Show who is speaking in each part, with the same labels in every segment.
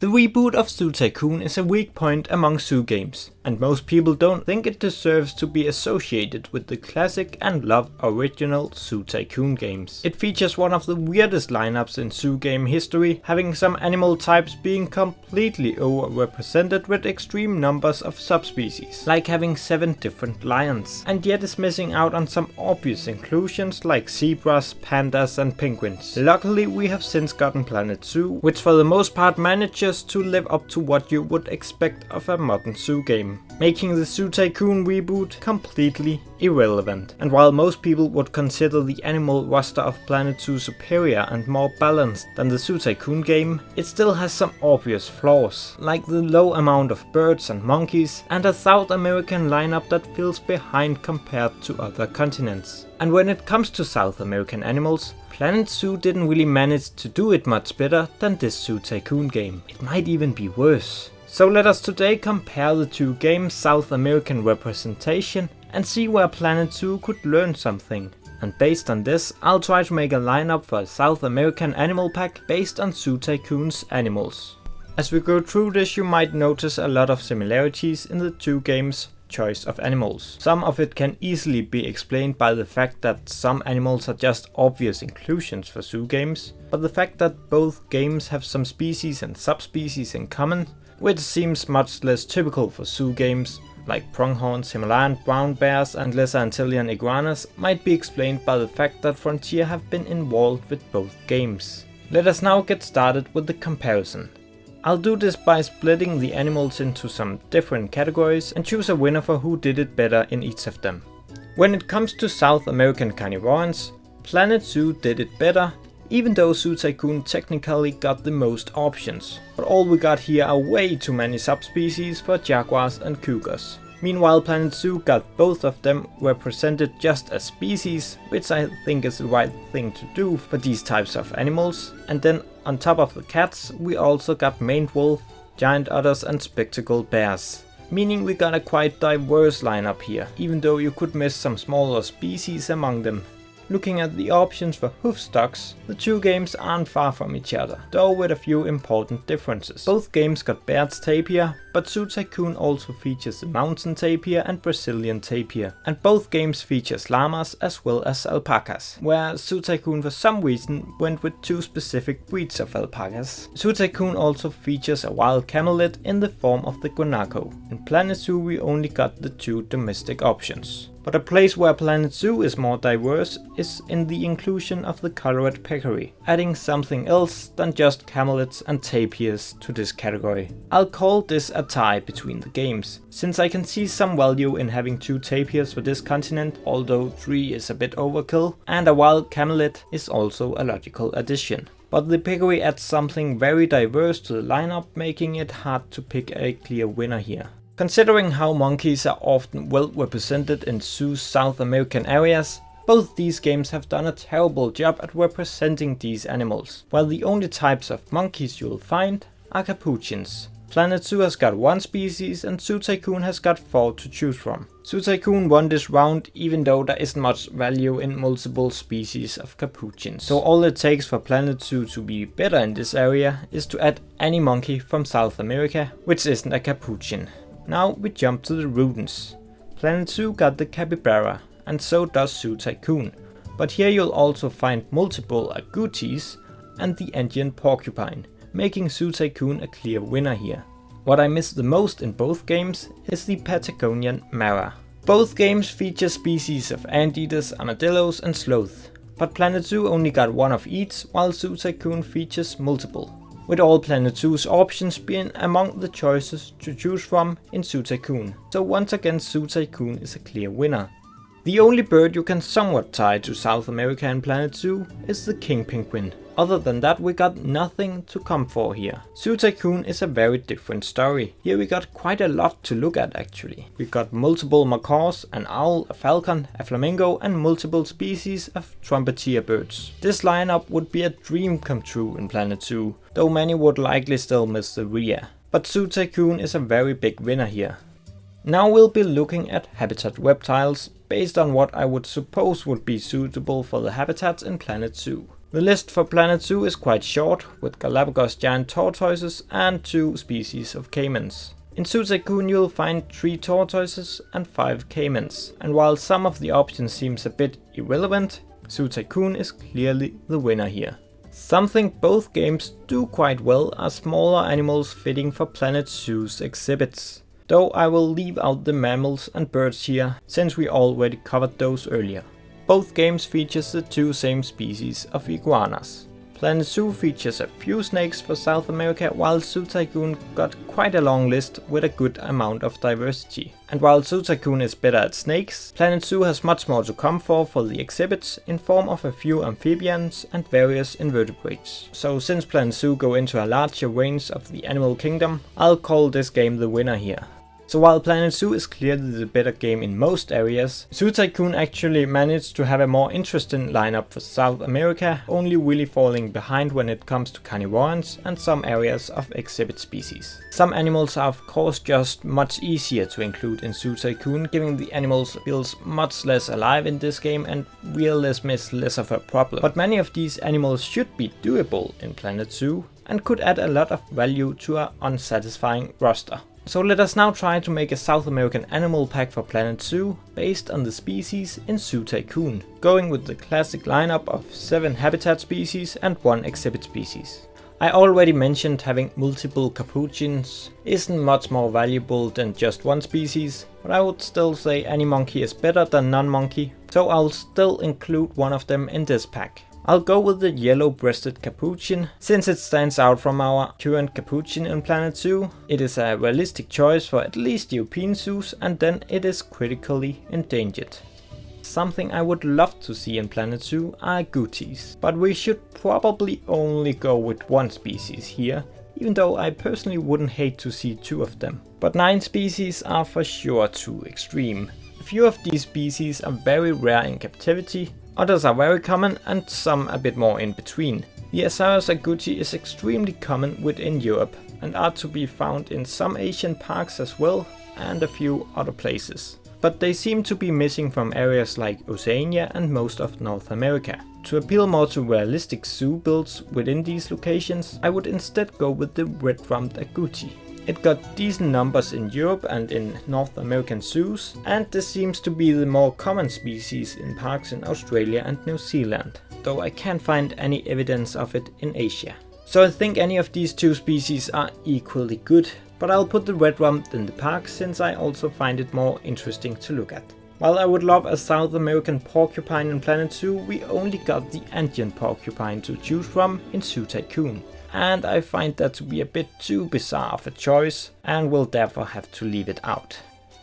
Speaker 1: The reboot of Zoo Tycoon is a weak point among zoo games, and most people don't think it deserves to be associated with the classic and loved original Zoo Tycoon games. It features one of the weirdest lineups in zoo game history, having some animal types being completely overrepresented with extreme numbers of subspecies, like having 7 different lions, and yet is missing out on some obvious inclusions like zebras, pandas and penguins. Luckily we have since gotten Planet Zoo, which for the most part manages to live up to what you would expect of a modern zoo game, making the Zoo Tycoon reboot completely irrelevant. And while most people would consider the animal roster of Planet Zoo superior and more balanced than the Zoo Tycoon game, it still has some obvious flaws, like the low amount of birds and monkeys, and a South American lineup that feels behind compared to other continents. And when it comes to South American animals, Planet Zoo didn't really manage to do it much better than this Zoo Tycoon game. It might even be worse. So let us today compare the two games' South American representation and see where Planet Zoo could learn something. And based on this, I'll try to make a lineup for a South American animal pack based on Zoo Tycoon's animals. As we go through this, you might notice a lot of similarities in the two games' choice of animals. Some of it can easily be explained by the fact that some animals are just obvious inclusions for zoo games, but the fact that both games have some species and subspecies in common, which seems much less typical for zoo games, like pronghorns, Himalayan brown bears and lesser Antillean iguanas, might be explained by the fact that Frontier have been involved with both games. Let us now get started with the comparison. I'll do this by splitting the animals into some different categories and choose a winner for who did it better in each of them. When it comes to South American Carnivorans, Planet Zoo did it better, even though Zoo Tycoon technically got the most options. But all we got here are way too many subspecies for jaguars and cougars. Meanwhile, Planet Zoo got both of them represented just as species, which I think is the right thing to do for these types of animals. And then on top of the cats, we also got maned wolf, giant otters and spectacled bears. Meaning we got a quite diverse lineup here, even though you could miss some smaller species among them. Looking at the options for Hoofstocks, the two games aren't far from each other, though with a few important differences. Both games got Baird's tapir, but Zoo Tycoon also features the mountain tapir and Brazilian tapir, and both games feature llamas as well as alpacas, where Zoo Tycoon for some reason went with 2 specific breeds of alpacas. Zoo Tycoon also features a wild camelid in the form of the guanaco. In Planet Zoo we only got the 2 domestic options. But a place where Planet Zoo is more diverse is in the inclusion of the colored peccary, adding something else than just camelids and tapirs to this category. I'll call this a tie between the games, since I can see some value in having 2 tapirs for this continent, although 3 is a bit overkill, and a wild camelid is also a logical addition. But the peccary adds something very diverse to the lineup, making it hard to pick a clear winner here. Considering how monkeys are often well represented in zoos' South American areas, both these games have done a terrible job at representing these animals, while the only types of monkeys you'll find are capuchins. Planet Zoo has got 1 species and Zoo Tycoon has got 4 to choose from. Zoo Tycoon won this round even though there isn't much value in multiple species of capuchins. So all it takes for Planet Zoo to be better in this area is to add any monkey from South America which isn't a capuchin. Now we jump to the rodents. Planet Zoo got the capybara, and so does Zoo Tycoon, but here you'll also find multiple agoutis and the Indian porcupine, making Zoo Tycoon a clear winner here. What I miss the most in both games is the Patagonian mara. Both games feature species of anteaters, armadillos and sloth, but Planet Zoo only got 1 of each, while Zoo Tycoon features multiple, with all Planet Zoo's options being among the choices to choose from in Zoo Tycoon. So once again Zoo Tycoon is a clear winner. The only bird you can somewhat tie to South America in Planet Zoo is the king penguin. Other than that we got nothing to come for here. Zoo Tycoon is a very different story. Here we got quite a lot to look at actually. We got multiple macaws, an owl, a falcon, a flamingo and multiple species of trumpeter birds. This lineup would be a dream come true in Planet Zoo, though many would likely still miss the rhea. But Zoo Tycoon is a very big winner here. Now we'll be looking at habitat reptiles based on what I would suppose would be suitable for the habitats in Planet Zoo. The list for Planet Zoo is quite short, with Galapagos giant tortoises and 2 species of caimans. In Zoo Tycoon you'll find 3 tortoises and 5 caimans, and while some of the options seems a bit irrelevant, Zoo Tycoon is clearly the winner here. Something both games do quite well are smaller animals fitting for Planet Zoo's exhibits, though I will leave out the mammals and birds here, since we already covered those earlier. Both games features the 2 same species of iguanas. Planet Zoo features a few snakes for South America, while Zoo Tycoon got quite a long list with a good amount of diversity. And while Zoo Tycoon is better at snakes, Planet Zoo has much more to come for the exhibits in form of a few amphibians and various invertebrates. So since Planet Zoo go into a larger range of the animal kingdom, I'll call this game the winner here. So while Planet Zoo is clearly the better game in most areas, Zoo Tycoon actually managed to have a more interesting lineup for South America, only really falling behind when it comes to Carnivorans and some areas of exhibit species. Some animals are of course just much easier to include in Zoo Tycoon, giving the animals feels much less alive in this game and realism is less of a problem. But many of these animals should be doable in Planet Zoo and could add a lot of value to our unsatisfying roster. So let us now try to make a South American animal pack for Planet Zoo based on the species in Zoo Tycoon, going with the classic lineup of 7 habitat species and 1 exhibit species. I already mentioned having multiple capuchins isn't much more valuable than just 1 species, but I would still say any monkey is better than non-monkey, so I'll still include one of them in this pack. I'll go with the yellow-breasted capuchin, since it stands out from our current capuchin in Planet Zoo. It is a realistic choice for at least European zoos, and then it is critically endangered. Something I would love to see in Planet Zoo are agoutis, but we should probably only go with 1 species here, even though I personally wouldn't hate to see 2 of them. But 9 species are for sure too extreme. A few of these species are very rare in captivity, others are very common and some a bit more in between. The Azaros agouti is extremely common within Europe and are to be found in some Asian parks as well and a few other places. But they seem to be missing from areas like Oceania and most of North America. To appeal more to realistic zoo builds within these locations, I would instead go with the red-rumped agouti. It got decent numbers in Europe and in North American zoos, and this seems to be the more common species in parks in Australia and New Zealand, though I can't find any evidence of it in Asia. So I think any of these 2 species are equally good, but I'll put the red-rumped in the park since I also find it more interesting to look at. While I would love a South American porcupine in Planet Zoo, we only got the Andean porcupine to choose from in Zoo Tycoon. And I find that to be a bit too bizarre of a choice and will therefore have to leave it out.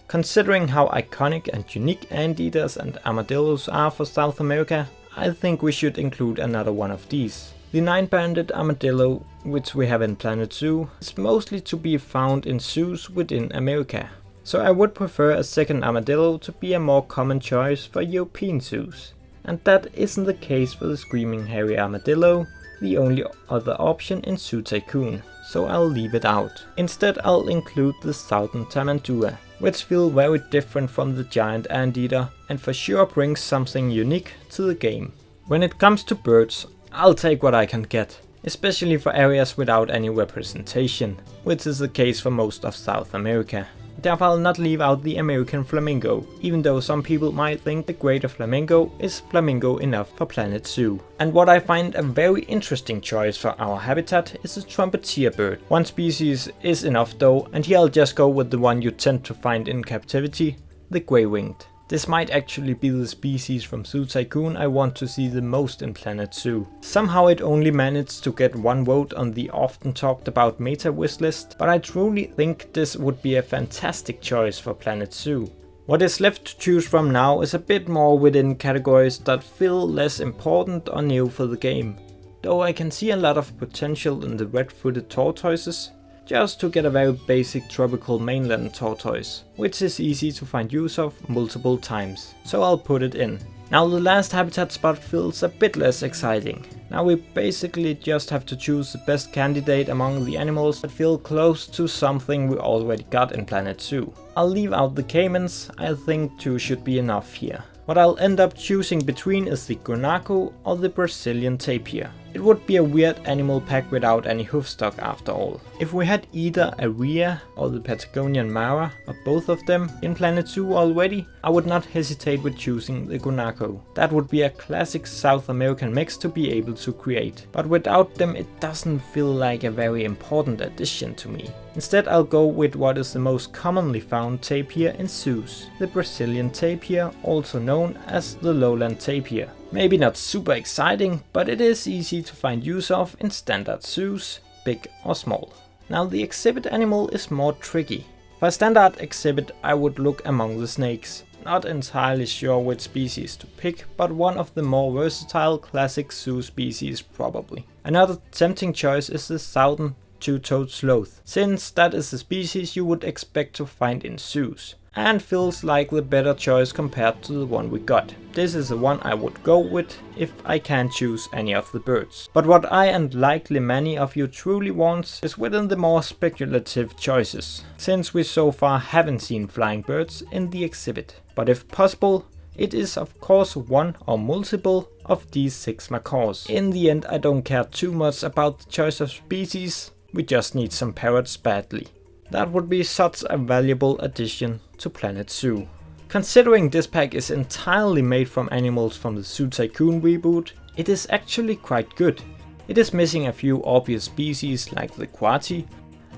Speaker 1: Considering how iconic and unique anteaters and armadillos are for South America, I think we should include another one of these. The 9-banded armadillo, which we have in Planet Zoo, is mostly to be found in zoos within America. So I would prefer a second armadillo to be a more common choice for European zoos. And that isn't the case for the screaming hairy armadillo, the only other option in Zoo Tycoon, so I'll leave it out. Instead I'll include the southern tamandua, which feel very different from the giant anteater and for sure brings something unique to the game. When it comes to birds, I'll take what I can get, especially for areas without any representation, which is the case for most of South America. Therefore I'll not leave out the American flamingo, even though some people might think the greater flamingo is flamingo enough for Planet Zoo. And what I find a very interesting choice for our habitat is the trumpeter bird. 1 species is enough though, and here I'll just go with the one you tend to find in captivity, the grey-winged. This might actually be the species from Zoo Tycoon I want to see the most in Planet Zoo. Somehow it only managed to get 1 vote on the often talked about meta wishlist, but I truly think this would be a fantastic choice for Planet Zoo. What is left to choose from now is a bit more within categories that feel less important or new for the game, though I can see a lot of potential in the red-footed tortoises, just to get a very basic tropical mainland tortoise, which is easy to find use of multiple times, so I'll put it in. Now the last habitat spot feels a bit less exciting. Now we basically just have to choose the best candidate among the animals that feel close to something we already got in Planet Zoo. I'll leave out the caimans, I think 2 should be enough here. What I'll end up choosing between is the guanaco or the Brazilian tapir. It would be a weird animal pack without any hoofstock after all. If we had either a rhea or the Patagonian mara, or both of them in Planet Zoo already, I would not hesitate with choosing the guanaco. That would be a classic South American mix to be able to create, but without them it doesn't feel like a very important addition to me. Instead I'll go with what is the most commonly found tapir in zoos, the Brazilian tapir, also known as the lowland tapir. Maybe not super exciting, but it is easy to find use of in standard zoos, big or small. Now the exhibit animal is more tricky. For a standard exhibit I would look among the snakes. Not entirely sure which species to pick, but one of the more versatile classic zoo species probably. Another tempting choice is the southern two-toed sloth, since that is the species you would expect to find in zoos, and feels like the better choice compared to the one we got. This is the one I would go with if I can't choose any of the birds. But what I and likely many of you truly want is within the more speculative choices, since we so far haven't seen flying birds in the exhibit. But if possible, it is of course one or multiple of these 6 macaws. In the end I don't care too much about the choice of species, we just need some parrots badly. That would be such a valuable addition to Planet Zoo. Considering this pack is entirely made from animals from the Zoo Tycoon reboot, it is actually quite good. It is missing a few obvious species like the coati,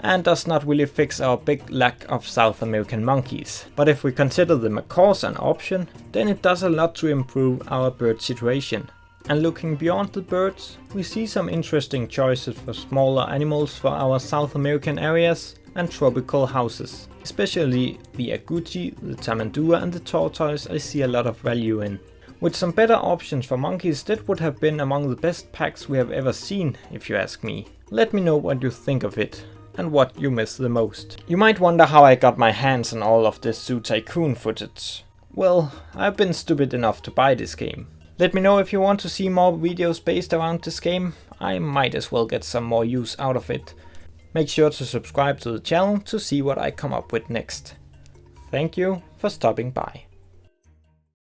Speaker 1: and does not really fix our big lack of South American monkeys. But if we consider the macaws an option, then it does a lot to improve our bird situation. And looking beyond the birds, we see some interesting choices for smaller animals for our South American areas and tropical houses. Especially the agouti, the tamandua and the tortoise I see a lot of value in. With some better options for monkeys, that would have been among the best packs we have ever seen, if you ask me. Let me know what you think of it, and what you miss the most. You might wonder how I got my hands on all of this Zoo Tycoon footage. Well, I've been stupid enough to buy this game. Let me know if you want to see more videos based around this game. I might as well get some more use out of it. Make sure to subscribe to the channel to see what I come up with next. Thank you for stopping by.